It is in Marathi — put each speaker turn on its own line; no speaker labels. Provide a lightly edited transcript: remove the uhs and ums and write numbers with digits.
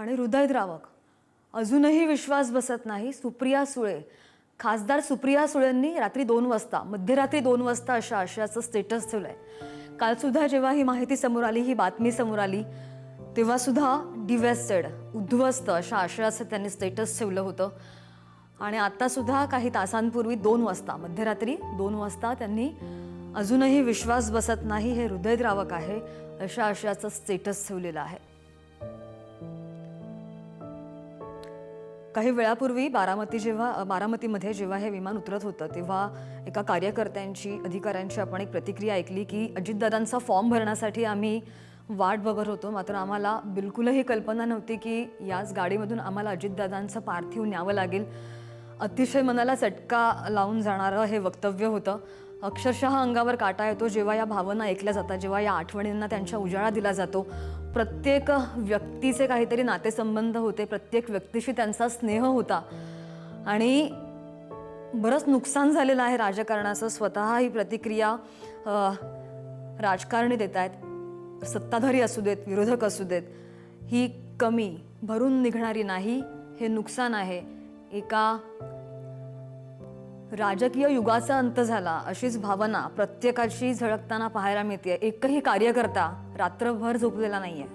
आणि हृदयद्रावक, अजूनही विश्वास बसत नाही. सुप्रिया सुळे, खासदार सुप्रिया सुळेंनी रात्री 2 वाजता, मध्यरात्री 2 वाजता अशा आशयाचं स्टेटस ठेवलंय. कालसुद्धा जेव्हा ही माहिती समोर आली, ही बातमी समोर आली, तेव्हा सुद्धा डिव्हेस्टेड, उद्ध्वस्त अशा आशयाचं त्यांनी स्टेटस ठेवलं होतं. आणि आत्तासुद्धा काही तासांपूर्वी 2 वाजता, मध्यरात्री 2 वाजता त्यांनी अजूनही विश्वास बसत नाही, हे हृदयद्रावक आहे अशा आशयाचं स्टेटस ठेवलेलं आहे. काही वेळापूर्वी बारामतीमध्ये जेव्हा हे विमान उतरत होतं तेव्हा एका कार्यकर्त्यांची, अधिकाऱ्यांची आपण एक प्रतिक्रिया ऐकली की अजितदादांचा फॉर्म भरण्यासाठी आम्ही वाट बघत होतो, मात्र आम्हाला बिलकुलही कल्पना नव्हती की याच गाडीमधून आम्हाला अजितदादांचं पार्थिव न्यावं लागेल. अतिशय मनाला चटका लावून जाणारं हे वक्तव्य होतं. अक्षरशः अंगावर काटा येतो जेव्हा या भावना ऐकल्या जातात, जेव्हा या आठवणींना त्यांच्या उजाळा दिला जातो. प्रत्येक व्यक्तीचे काहीतरी नातेसंबंध होते, प्रत्येक व्यक्तीशी त्यांचा स्नेह होता आणि बरंच नुकसान झालेलं आहे राजकारणाचं. स्वतः ही प्रतिक्रिया राजकारणी देत आहेत, सत्ताधारी असू देत, विरोधक असू देत. ही कमी भरून निघणारी नाही, हे नुकसान आहे. एका राजकीय युगाचा अंत झाला अशीच भावना प्रत्येकाची झळकताना पाहायला मिळते. एकही कार्यकर्ता रात्रभर झोपलेला नाहीये.